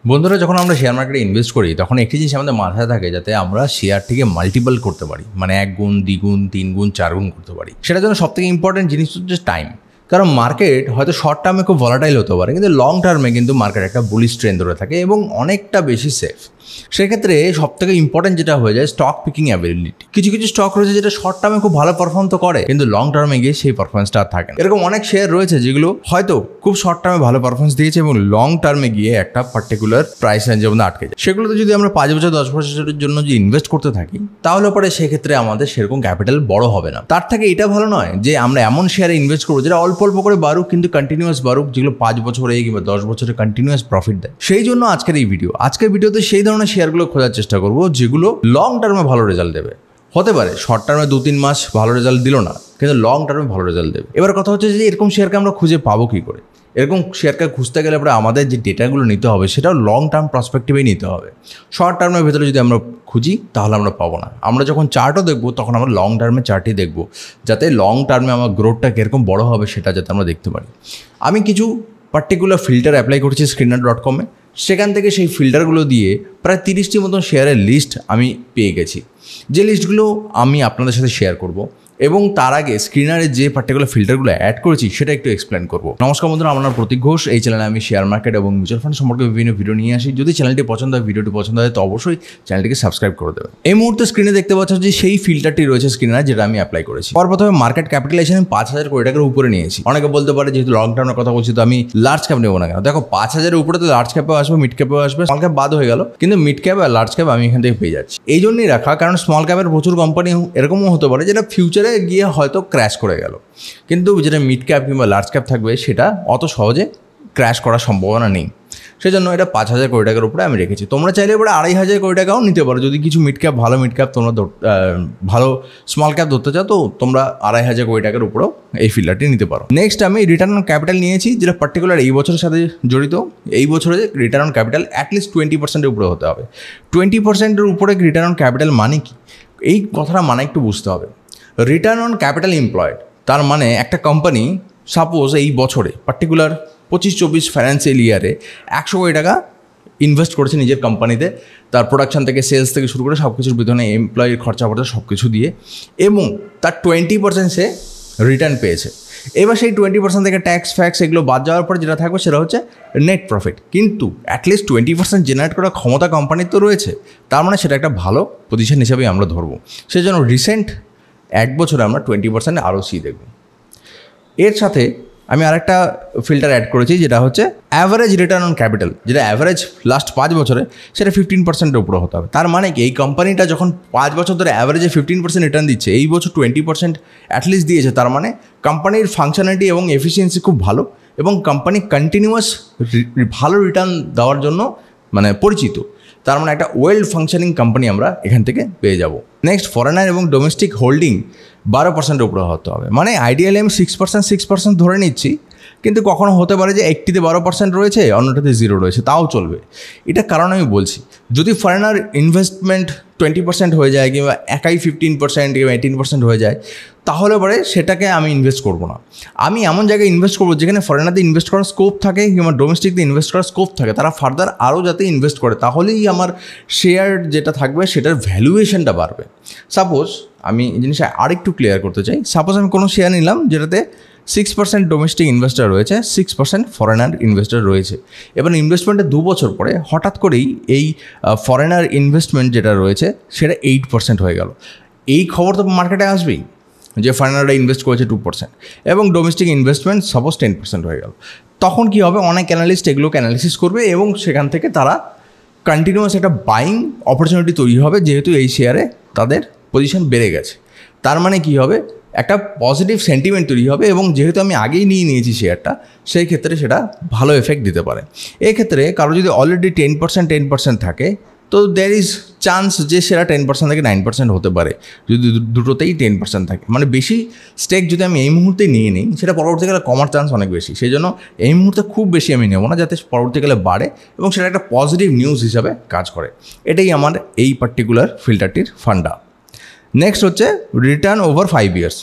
বন্ধুরা, যখন আমরা শেয়ার মার্কেটে ইনভেস্ট করি তখন একটি জিনিস আমাদের মাথায় থাকে, যাতে আমরা শেয়ারটিকে মাল্টিপল করতে পারি, মানে 1 গুণ 2 গুণ 3 গুণ 4 গুণ করতে পারি। সেটার জন্য সবথেকে ইম্পর্টেন্ট জিনিস হচ্ছে টাইম। কারণ মার্কেট হয়তো শর্ট টার্মে খুব ভলাটাইল হতে পারে, কিন্তু লং টার্মে কিন্তু মার্কেট একটা বুলিশ ট্রেন্ড ধরে থাকে এবং অনেকটা বেশি সেফ। সেক্ষেত্রে সবথেকে ইম্পর্টেন্ট যেটা হয়ে যায় স্টক পিকিং অ্যাবিলিটি। কিছু কিছু স্টক রয়েছে যেটা শর্ট টার্মে খুব ভালো পারফর্ম তো করে, কিন্তু লং টার্মে গিয়ে সেই পারফরমেন্সটা আর থাকে না। এরকম অনেক শেয়ার রয়েছে যেগুলো হয়তো খুব শর্ট টার্মে ভালো পারফরমেন্স দিয়েছে এবং লং টার্মে গিয়ে একটা পার্টিকুলার প্রাইস রেঞ্জের মধ্যে আটকে যায়। সেগুলোতে যদি আমরা 5 বছর 10 বছরের জন্য যদি ইনভেস্ট করতে থাকি, তাহলে পরে সেক্ষেত্রে আমাদের সেরকম ক্যাপিটাল বড় হবে না। তার থেকে এটা ভালো নয় যে আমরা এমন শেয়ারে ইনভেস্ট করবো যেটা অল্প অল্প করে বাড়ুক, কিন্তু কন্টিনিউয়াস বাড়ুক, যেগুলো 5 বছরে কিংবা 10 বছরে কন্টিনিউয়াস প্রফিট দেয়। সেই জন্য আজকের এই ভিডিও। আজকের ভিডিওতে সেই ধরনের শেয়ারগুলো খোঁজার চেষ্টা করবো যেগুলো লং টার্মে ভালো রেজাল্ট দেবে। হতে পারে শর্ট টার্মে 2-3 মাস ভালো রেজাল্ট দিল না, কিন্তু লং টার্মে ভালো রেজাল্ট দেবে। এবার কথা হচ্ছে যে এরকম শেয়ারকে আমরা খুঁজে পাবো কী করে? এরকম শেয়ারকে খুঁজতে গেলে পরে আমাদের যে ডেটাগুলো নিতে হবে সেটাও লং টার্ম পার্সপেক্টিভেই নিতে হবে। শর্ট টার্মের ভেতরে যদি আমরা খুঁজি তাহলে আমরা পাবো না। আমরা যখন চার্টও দেখবো তখন আমরা লং টার্মে চার্টই দেখবো, যাতে লং টার্মে আমার গ্রোথটা কীরকম বড় হবে সেটা যাতে আমরা দেখতে পারি। আমি কিছু পার্টিকুলার ফিল্টার অ্যাপ্লাই করেছি Screener.com-এ। সেখান থেকে সেই ফিল্টারগুলো দিয়ে প্রায় 30টি মতন শেয়ারের লিস্ট আমি পেয়ে গেছি, যে লিস্টগুলো আমি আপনাদের সাথে শেয়ার করব। এবং তার আগে স্ক্রিনারে যে পার্টিকুলার ফিল্টারগুলো অ্যাড করেছি সেটা একটু এক্সপ্লেন করব। নমস্কার বন্ধুরা, আমার নাম প্রতীক ঘোষ। এই চ্যানেলে আমি শেয়ার মার্কেট এবং মিউচুয়াল ফান্ড সম্পর্কে বিভিন্ন ভিডিও নিয়ে আসি। যদি চ্যানেলটি পছন্দ হয়, ভিডিওটি পছন্দ হয়, তো অবশ্যই চ্যানেলটিকে সাবস্ক্রাইব করে দেবে। এই মুহূর্তে স্ক্রিনে দেখতে পাচ্ছ যে সেই ফিল্টারটি রয়েছে স্ক্রিনারে, যেটা আমি অ্যাপ্লাই করেছি। প্রথমে মার্কেট ক্যাপিটালাইজেশন 5,000 কোটি টাকার উপরে নিয়েছি। অনেকে বলতে পারে যেহেতু লং টার্মের কথা বলছি তো আমি লার্জ ক্যাপ নেবো না কেন? দেখো 5,000-এর উপরে তো লার্জ ক্যাপেও আসবে, মিড ক্যাপেও আসবে, স্মল ক্যাপ বাদ হয়ে গেল, কিন্তু মিড ক্যাপ আর লার্জ ক্যাপ আমি এখান থেকে পেয়ে যাচ্ছি। এই জন্যই রাখা, কারণ স্মল ক্যাপের প্রচুর কোম্পানি এরকমও হতে পারে যেটা ফিউচারে গিয়ে হয়তো ক্র্যাশ করে গেল, কিন্তু যেটা মিড ক্যাপ কিংবা লার্জ ক্যাপ থাকবে সেটা অত সহজে ক্র্যাশ করার সম্ভাবনা নেই। সেজন্য এটা 5,000 কোটি টাকার উপরে আমি রেখেছি। তোমরা চাইলে এবারে 2,500 কোটি টাকাও নিতে পারো। যদি কিছু মিড ক্যাপ, ভালো মিড ক্যাপ তোমরা ভালো স্মল ক্যাপ ধরতে চাও, তো তোমরা 2,500 কোটি টাকার উপরেও এই ফিল্টারটি নিতে পারো। নেক্সট আমি রিটার্ন অন ক্যাপিটাল নিয়েছি, যেটা পার্টিকুলার এই বছরের সাথে জড়িত। এই বছরে রিটার্ন অন ক্যাপিটাল অ্যাটলিস্ট 20%-এর উপরে হতে হবে। 20%-এর উপরে রিটার্ন অন ক্যাপিটাল মানে কি? এই কথাটা মানে একটু বুঝতে হবে। রিটার্ন অন ক্যাপিটাল এমপ্লয়েড, তার মানে একটা কোম্পানি সাপোজ এই বছরে পার্টিকুলার 25-24 ফাইন্যান্সিয়াল ইয়ারে 100 কোটি টাকা ইনভেস্ট করেছে নিজের কোম্পানিতে, তার প্রোডাকশন থেকে সেলস থেকে শুরু করে সব কিছুর পিছনে এমপ্লয়ির খরচা পড়ছে সব কিছু দিয়ে, এবং তার 20% সে রিটার্ন পেয়েছে। এবার সেই 20% থেকে ট্যাক্স ফ্যাক্স এগুলো বাদ যাওয়ার পরে যেটা থাকবে সেটা হচ্ছে নেট প্রফিট। কিন্তু অ্যাটলিস্ট 20% জেনারেট করার ক্ষমতা কোম্পানির তো রয়েছে, তার মানে সেটা একটা ভালো পজিশন হিসেবেই আমরা ধরবো। সেজন্য রিসেন্ট 1 বছরে আমরা 20% ROC দেখব। এর সাথে আমি আরেকটা ফিল্টার অ্যাড করেছি, যেটা হচ্ছে অ্যাভারেজ রিটার্ন অন ক্যাপিটাল, যেটা অ্যাভারেজ লাস্ট 5 বছরে সেটা 15%-এর উপরে হতে হবে। তার মানে কি, এই কোম্পানিটা যখন 5 বছর ধরে অ্যাভারেজে 15% রিটার্ন দিচ্ছে, এই বছর 20% অ্যাটলিস্ট দিয়েছে, তার মানে কোম্পানির ফাংশনালিটি এবং এফিসিয়েন্সি খুব ভালো এবং কোম্পানি কন্টিনিউয়াস ভালো রিটার্ন দেওয়ার জন্য মানে পরিচিত। তার মানে একটা ওয়েল ফাংশনিং কোম্পানি আমরা এখান থেকে পেয়ে যাব। নেক্সট, ফরেনার এবং ডোমেস্টিক হোল্ডিং 12%-এর উপরে হতে হবে। মানে আইডিয়ালি আমি 6% ধরে নিচ্ছি, কিন্তু কখনো হতে পারে যে একটিতে 12% রয়েছে, অন্যটাতে 0 রয়েছে, তাও চলবে। এটা কারণ আমি বলছি, যদি ফরেনার ইনভেস্টমেন্ট 20% হয়ে যায় কিংবা একাই 15% কিংবা 18% হয়ে যায়, তাহলে পরে সেটাকে আমি ইনভেস্ট করবো না। আমি এমন জায়গায় ইনভেস্ট করবো যেখানে ফরেনারদের ইনভেস্ট করার স্কোপ থাকে কিংবা ডোমেস্টিকতে ইনভেস্ট করার স্কোপ থাকে, তারা ফার্দার আরও যাতে ইনভেস্ট করে, তাহলেই আমার শেয়ার যেটা থাকবে সেটার ভ্যালুয়েশনটা বাড়বে। সাপোজ আমি এই জিনিসটা আরেকটু ক্লিয়ার করতে চাই। সাপোজ আমি কোনো শেয়ার নিলাম যেটাতে 6% ডোমেস্টিক ইনভেস্টার রয়েছে, 6% ফরেনার ইনভেস্টার রয়েছে। এবার ইনভেস্টমেন্টের 2 বছর পরে হঠাৎ করেই এই ফরেনার ইনভেস্টমেন্ট যেটা রয়েছে সেটা 8% হয়ে গেল। এই খবর তো মার্কেটে আসবেই যে ফরেনাররা ইনভেস্ট করেছে 2% এবং ডোমেস্টিক ইনভেস্টমেন্ট সাপোজ 10% হয়ে গেল। তখন কী হবে? অনেক অ্যানালিস্ট এগুলোকে অ্যানালিসিস করবে এবং সেখান থেকে তারা কন্টিনিউয়াস একটা বাইং অপরচুনিটি তৈরি হবে, যেহেতু এই শেয়ারে তাদের পজিশন বেড়ে গেছে। তার মানে কী হবে? একটা পজিটিভ সেন্টিমেন্ট তৈরি হবে এবং যেহেতু আমি আগেই নিয়েছি শেয়ারটা, সেই ক্ষেত্রে সেটা ভালো এফেক্ট দিতে পারে। এক্ষেত্রে কারো যদি অলরেডি 10% থাকে, তো দেয়ার ইজ চান্স যে সেটা 10% থেকে 9% হতে পারে, যদি দুটোতেই 10% থাকে। মানে বেশি স্টেক যদি আমি এই মুহূর্তে নিয়ে নিই, সেটা পরবর্তীকালে কমার চান্স অনেক বেশি। সেই জন্য এই মুহূর্তে খুব বেশি আমি নেব না, যাতে পরবর্তীকালে বাড়ে এবং সেটা একটা পজিটিভ নিউজ হিসাবে কাজ করে। এটাই আমার এই পার্টিকুলার ফিল্টারটির ফান্ডা। নেক্সট হচ্ছে রিটার্ন ওভার 5 ইয়ার্স।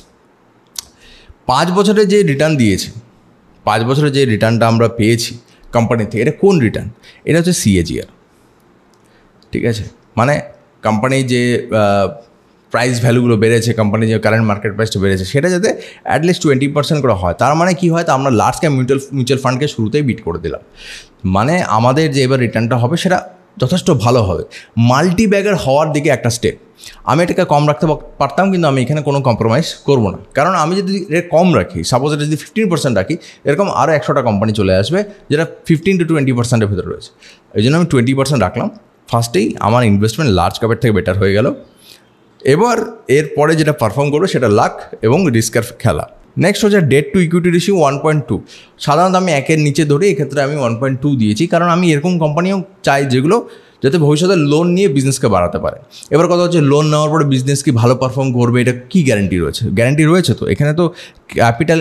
5 বছরে যে রিটার্ন দিয়েছে, 5 বছরে যে রিটার্নটা আমরা পেয়েছি, কোম্পানি থেকে। এটা কোন রিটার্ন? এটা হচ্ছে CAGR, ঠিক আছে। মানে কোম্পানি যে প্রাইস ভ্যালুগুলো বেড়েছে, কোম্পানি যে কারেন্ট মার্কেট প্রাইসটা বেড়েছে, সেটা যাতে অ্যাটলিস্ট 20% করে হয়। তার মানে কী হয়, তা আমরা লার্জ ক্যাপ মিউচুয়াল ফান্ডকে শুরুতেই বিট করে দিলাম। মানে আমাদের যে এবার রিটার্নটা হবে সেটা যথেষ্ট ভালো হবে, মাল্টি ব্যাগের হওয়ার দিকে একটা স্টেপ। আমি এটাকে কম রাখতে পারতাম, কিন্তু আমি এখানে কোনো কম্প্রোমাইজ করবো না। কারণ আমি যদি এটা কম রাখি, সাপোজ এটা যদি 15% রাখি, এরকম আরও 100টা কোম্পানি চলে আসবে যেটা 15 to 20%-এর ভিতরে রয়েছে। এই জন্য আমি 20% রাখলাম। ফার্স্টেই আমার ইনভেস্টমেন্ট লার্জ ক্যাপের থেকে বেটার হয়ে গেল। এবার এরপরে যেটা পারফর্ম করবে সেটা লাক এবং রিস্কের খেলা। নেক্সট হচ্ছে ডেট টু ইকুইটি রেশিও 1.2। সাধারণত আমি 1-এর নিচে ধরে, এক্ষেত্রে আমি 1.2 দিয়েছি, কারণ আমি এরকম কোম্পানিও চাই যেগুলো যাতে ভবিষ্যতে লোন নিয়ে বিজনেসকে বাড়াতে পারে। এবার কথা হচ্ছে, লোন নেওয়ার পরে বিজনেস কি ভালো পারফর্ম করবে, এটা কী গ্যারান্টি রয়েছে? গ্যারান্টি রয়েছে তো, এখানে তো ক্যাপিটাল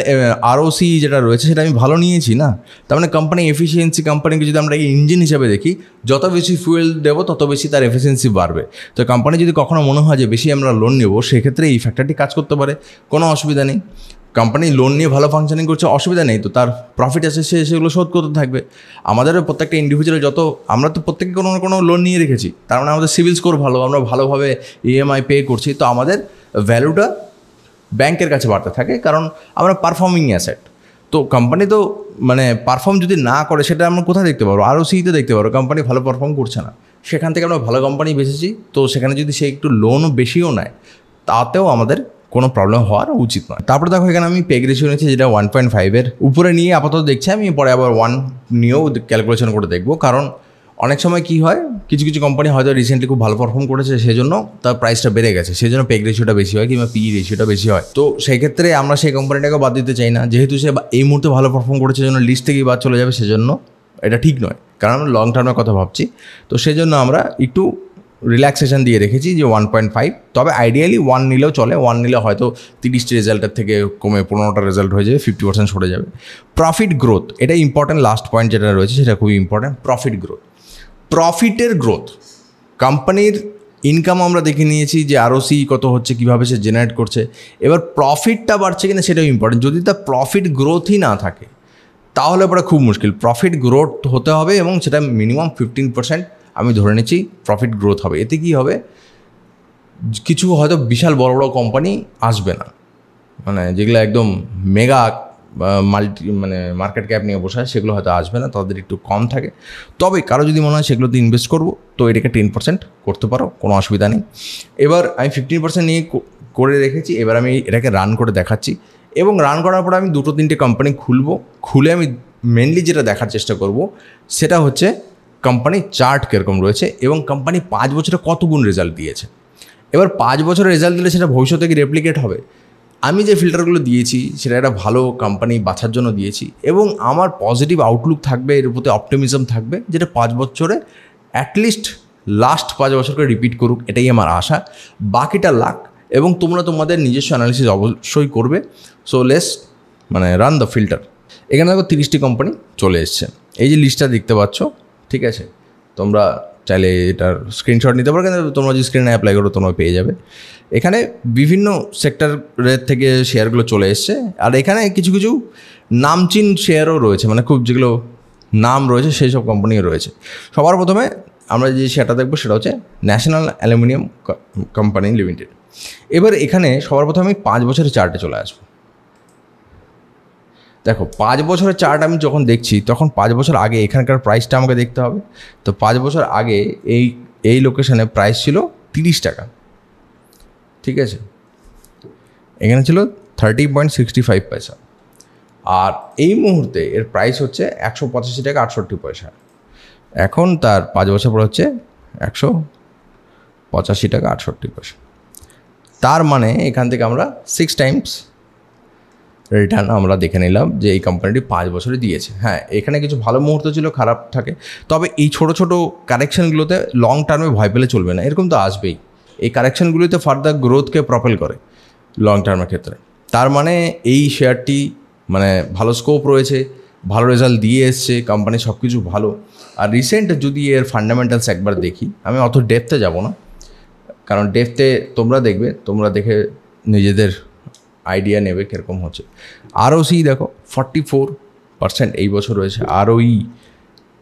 ROC যেটা রয়েছে সেটা আমি ভালো নিয়েছি না। তার মানে কোম্পানি এফিসিয়েন্সি, কোম্পানিকে যদি আমরা ইঞ্জিন হিসাবে দেখি, যত বেশি ফুয়েল দেবো তত বেশি তার এফিসিয়েন্সি বাড়বে। তো কোম্পানি যদি কখনো মনে হয় যে বেশি আমরা লোন নেবো, সেক্ষেত্রে এই ফ্যাক্টরটি কাজ করতে পারে, কোনো অসুবিধা নেই। কোম্পানি লোন নিয়ে ভালো ফাংশনিং করছে, অসুবিধা নেই, তো তার প্রফিট আছে, সে সেগুলো শোধ করতে থাকবে। আমাদেরও প্রত্যেকটা ইন্ডিভিজুয়াল আমরা তো প্রত্যেকে কোনো না কোনো লোন নিয়ে রেখেছি, তার মানে আমাদের সিভিল স্কোর ভালো, আমরা ভালোভাবে EMI পে করছি, তো আমাদের ভ্যালুটা ব্যাংকের কাছে বাড়তে থাকে, কারণ আমরা পারফর্মিং অ্যাসেট। তো কোম্পানি তো মানে পারফর্ম যদি না করে, সেটা আমরা কোথায় দেখতে পারবো? ROC-তে দেখতে পারবো কোম্পানি ভালো পারফর্ম করছে না। সেখান থেকে আমরা ভালো কোম্পানি বেছেছি, তো সেখানে যদি সে একটু লোনও বেশিও নেয়, তাতেও আমাদের কোনো প্রবলেম হওয়ার উচিত নয়। তারপরে দেখো, এখানে আমি পেগ রেশিও নিয়েছি যেটা 1.5-এর উপরে নিয়ে আপাতত দেখছি। আমি পরে আবার 1 নিয়েও ক্যালকুলেশন করে দেখবো, কারণ অনেক সময় কী হয়, কিছু কিছু কোম্পানি হয়তো রিসেন্টলি খুব ভালো পারফর্ম করেছে, সেজন্য তার প্রাইসটা বেড়ে গেছে, সেজন্য পেগ রেশিওটা বেশি হয় কিংবা PE রেশিওটা বেশি হয়। তো সেই ক্ষেত্রে আমরা সেই কোম্পানিটাকে বাদ দিতে চাই না, যেহেতু সে এই মুহূর্তে ভালো পারফর্ম করেছে, জন্য লিস্ট থেকেই বাদ চলে যাবে, সেজন্য এটা ঠিক নয়, কারণ আমরা লং টার্মের কথা ভাবছি। তো সেজন্য আমরা একটু রিল্যাক্সেশন দিয়ে রেখেছি যে 1.5। তবে আইডিয়ালি 1 নিলেও চলে, 1 নিলে হয়তো 30টি রেজাল্টের থেকে কমে 15টা রেজাল্ট হয়ে যাবে, 50% সরে যাবে। প্রফিট গ্রোথ, এটা ইম্পর্ট্যান্ট, লাস্ট পয়েন্ট যেটা রয়েছে সেটা খুবই ইম্পর্ট্যান্ট। প্রফিটের গ্রোথ, কোম্পানির ইনকাম আমরা দেখে নিয়েছি যে ROC কত হচ্ছে, কীভাবে সে জেনারেট করছে। এবার প্রফিটটা বাড়ছে কিনা সেটাও ইম্পর্টেন্ট। যদি তার প্রফিট গ্রোথই না থাকে, তাহলে পরে খুব মুশকিল। প্রফিট গ্রোথ হতে হবে এবং সেটা মিনিমাম 15% আমি ধরে নিচ্ছি প্রফিট গ্রোথ হবে। এতে কী হবে, কিছু হয়তো বিশাল বড় বড় কোম্পানি আসবে না, মানে যেগুলো একদম মেগা মার্কেট ক্যাপ নিয়ে বসে, সেগুলো হয়তো আসবে না, তাদের একটু কম থাকে। তবে কারো যদি মনে হয় সেগুলোতে ইনভেস্ট করবো, তো এটাকে 10% করতে পারো, কোনো অসুবিধা নেই। এবার আমি 15% নিয়ে করে রেখেছি। এবার আমি এটাকে রান করে দেখাচ্ছি, এবং রান করার পরে আমি 2-3টে কোম্পানি খুলে আমি মেনলি যেটা দেখার চেষ্টা করব সেটা হচ্ছে কোম্পানির চার্ট কীরকম রয়েছে এবং কোম্পানি 5 বছরে কত গুণ রেজাল্ট দিয়েছে। এবার 5 বছরের রেজাল্ট দিলে সেটা ভবিষ্যতে কি রেপ্লিকেট হবে? আমি যে ফিল্টারগুলো দিয়েছি সেটা একটা ভালো কোম্পানি বাছার জন্য দিয়েছি, এবং আমার পজিটিভ আউটলুক থাকবে, এর প্রতি অপটিমিজম থাকবে, যেটা 5 বছরে অ্যাটলিস্ট লাস্ট 5 বছর করে রিপিট করুক, এটাই আমার আশা। বাকিটা লাক, এবং তোমরা তোমাদের নিজস্ব অ্যানালিসিস অবশ্যই করবে। So run the filter. এখানে দেখো 30টি কোম্পানি চলে এসছে, এই যে লিস্টটা দেখতে পাচ্ছ, ঠিক আছে। তোমরা চাইলে এটার স্ক্রিনশট নিতে পারো, কিন্তু তোমরা যদি স্ক্রিনে অ্যাপ্লাই করো তোমরা পেয়ে যাবে। এখানে বিভিন্ন সেক্টরের থেকে শেয়ারগুলো চলে এসছে, আর এখানে কিছু কিছু নামচিন শেয়ারও রয়েছে, মানে খুব যেগুলো নাম রয়েছে সেই সব কোম্পানিও রয়েছে। সবার প্রথমে আমরা যে শেয়ারটা দেখবো সেটা হচ্ছে ন্যাশনাল অ্যালুমিনিয়াম কোম্পানি লিমিটেড। এবার এখানে সবার প্রথমে আমি 5 বছরের চার্টে চলে আসবো। দেখো 5 বছরের চার্ট আমি যখন দেখছি, তখন 5 বছর আগে এখানকার প্রাইসটা আমাকে দেখতে হবে। তো 5 বছর আগে এই লোকেশনে প্রাইস ছিল 30 টাকা, ঠিক আছে। এখানে ছিল 30.65 পয়সা, আর এই মুহূর্তে এর প্রাইস হচ্ছে 185 টাকা 68 পয়সা। এখন তার 5 বছর পর হচ্ছে 185 টাকা 68 পয়সা। তার মানে এখান থেকে আমরা 6 টাইমস রিটার্ন আমরা দেখে নিলাম যে এই কোম্পানিটি 5 বছরে দিয়েছে। হ্যাঁ, এখানে কিছু ভালো মুহূর্ত ছিল, খারাপ থাকে, তবে এই ছোটো ছোটো কারেকশানগুলোতে লং টার্মে ভয় পেলে চলবে না, এরকম তো আসবেই। এই কারেকশানগুলোতে ফার্দার গ্রোথকে প্রপেল করে লং টার্মের ক্ষেত্রে। তার মানে এই শেয়ারটি ভালো স্কোপ রয়েছে, ভালো রেজাল্ট দিয়ে এসছে, কোম্পানি সব কিছু ভালো। আর রিসেন্ট যদি এর ফান্ডামেন্টালস একবার দেখি, আমি অত ডেপথে যাব না, কারণ ডেপথে তোমরা দেখে নিজেদের আইডিয়া নেবে কীরকম হচ্ছে। ROC দেখো 44% এই বছর রয়েছে। ROE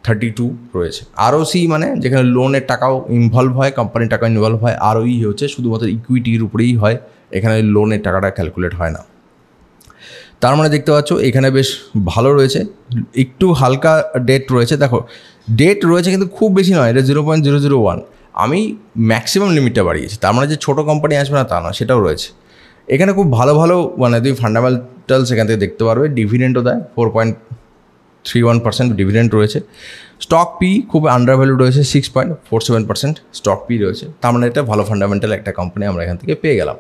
32 রয়েছে। আরওসি মানে যেখানে লোনের টাকাও ইনভলভ হয়, কোম্পানির টাকা ইনভলভ হয়। আরওই হচ্ছে শুধুমাত্র ইকুইটির উপরেই হয়, এখানে লোনের টাকাটা ক্যালকুলেট হয় না। তার মানে দেখতে পাচ্ছ এখানে বেশ ভালো রয়েছে, একটু হালকা ডেট রয়েছে। দেখো ডেট রয়েছে কিন্তু খুব বেশি নয়, এটা 0.001। আমি ম্যাক্সিমাম লিমিটটা বাড়িয়েছি, তার মানে যে ছোটো কোম্পানি আসবে না তা না, সেটাও রয়েছে। এখানে খুব ভালো ভালো মানে তুমি ফান্ডামেন্টালস এখান থেকে দেখতে পারবে। ডিভিডেন্টও দেয়, 4.31% ডিভিডেন্ট রয়েছে। স্টক পি খুব আন্ডার ভ্যালু রয়েছে, 6.47% স্টক পি রয়েছে। তার মানে এটা ভালো ফান্ডামেন্টাল একটা কোম্পানি আমরা এখান থেকে পেয়ে গেলাম।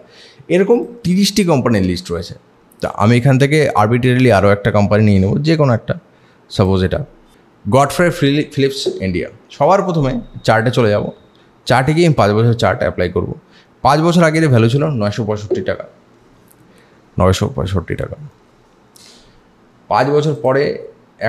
এরকম 30টি কোম্পানির লিস্ট রয়েছে। তা আমি এখান থেকে আরবিট্রারিলি আরও একটা কোম্পানি নিয়ে নেবো, যে কোনো একটা। সাপোজ এটা গডফ্রে ফিলিপস ইন্ডিয়া। সবার প্রথমে চার্টে চলে যাব, চার্টে গিয়ে আমি 5 বছর চার্ট অ্যাপ্লাই করব। 5 বছর আগের ভ্যালু ছিল 965 টাকা, 965 টাকা। 5 বছর পরে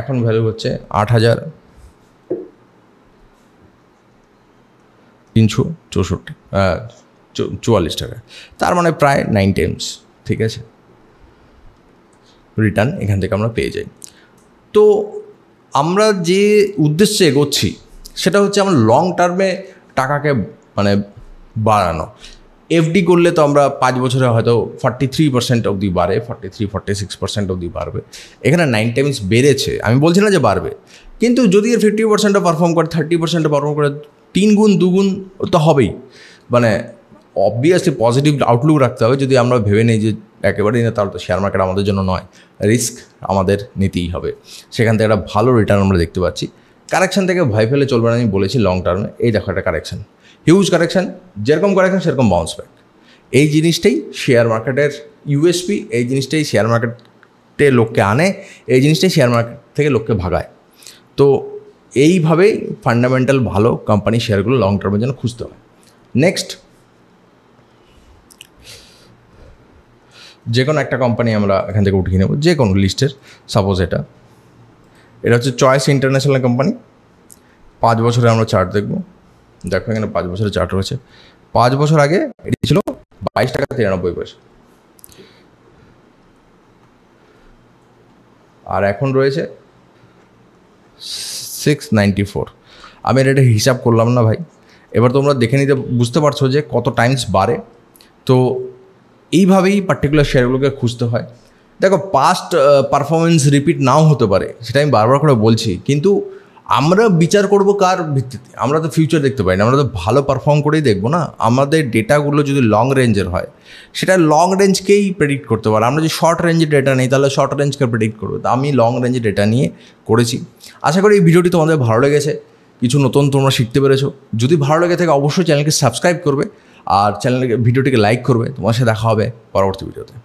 এখন ভ্যালু হচ্ছে 8,344 টাকা। তার মানে প্রায় 9 টাইমস, ঠিক আছে, রিটার্ন এখান থেকে আমরা পেয়ে যাই। তো আমরা যে উদ্দেশ্যে এগোচ্ছি সেটা হচ্ছে আমরা লং টার্মে টাকাকে মানে বাড়ানো। এফডি করলে তো আমরা 5 বছরে হয়তো 43% অবধি বাড়ে, 43-46% অবধি বাড়বে। এখানে 9 টাইমস বেড়েছে, আমি বলছি না যে বাড়বে, কিন্তু যদি এর 50% পারফর্ম করে, 30% পারফর্ম করে, 3 গুণ 2 গুণ তো হবেই। মানে অবভিয়াসলি পজিটিভ আউটলুক রাখতে হবে। যদি আমরা ভেবে নিই যে একেবারেই না, তাহলে তো শেয়ার মার্কেট আমাদের জন্য নয়, রিস্ক আমাদের নিতেই হবে। সেখান থেকে একটা ভালো রিটার্ন আমরা দেখতে পাচ্ছি। কারেকশান থেকে ভয় ফেলে চলবে না, আমি বলেছি লং টার্মে। এই দেখো একটা কারেকশান, হিউজ কারেকশান, যেরকম কারেকশান সেরকম বাউন্স ব্যাক। এই জিনিসটাই শেয়ার মার্কেটের ইউএসপি, এই জিনিসটাই শেয়ার মার্কেটে লোককে আনে, এই জিনিসটাই শেয়ার মার্কেট থেকে লোককে ভাগায়। তো এইভাবেই ফান্ডামেন্টাল ভালো কোম্পানি শেয়ারগুলো লং টার্মের জন্য খুঁজতে হয়। নেক্সট, যে কোনো একটা কোম্পানি আমরা এখান থেকে উঠিয়ে নেব, যে কোনো লিস্টের। সাপোজ এটা হচ্ছে চয়েস ইন্টারন্যাশনাল কোম্পানি। 5 বছরে আমরা চার্ট দেখব। দেখো এখানে 5 বছরের চার্ট রয়েছে। 5 বছর আগে এটি ছিল 22 টাকা 93 পয়সা, আর এখন রয়েছে 694। আমি এটা হিসাব করলাম না ভাই, এবার তোমরা দেখে নিতে বুঝতে পারছো যে কত টাইমস বাড়ে। তো এইভাবেই পার্টিকুলার শেয়ারগুলোকে খুঁজতে হয়। দেখো পাস্ট পারফরমেন্স রিপিট নাও হতে পারে, সেটা আমি বারবার করে বলছি, কিন্তু আমরা বিচার করব কার ভিত্তিতে? আমরা তো ফিউচার দেখতে পাই না, আমরা তো ভালো পারফর্ম করেই দেখবো না। আমাদের ডেটাগুলো যদি লং রেঞ্জের হয়, সেটা লং রেঞ্জকেই প্রেডিক্ট করতে পারে। আমরা যদি শর্ট রেঞ্জের ডেটা নিই, তাহলে শর্ট রেঞ্জকে প্রেডিক্ট করবো। তো আমি লং রেঞ্জের ডেটা নিয়ে করেছি। আশা করি এই ভিডিওটি তোমাদের ভালো লেগেছে, কিছু নতুন তোমরা শিখতে পেরেছো। যদি ভালো লেগে থাকে অবশ্যই চ্যানেলকে সাবস্ক্রাইব করবে, আর ভিডিওটিকে লাইক করবে। তোমার সাথে দেখা হবে পরবর্তী ভিডিওতে।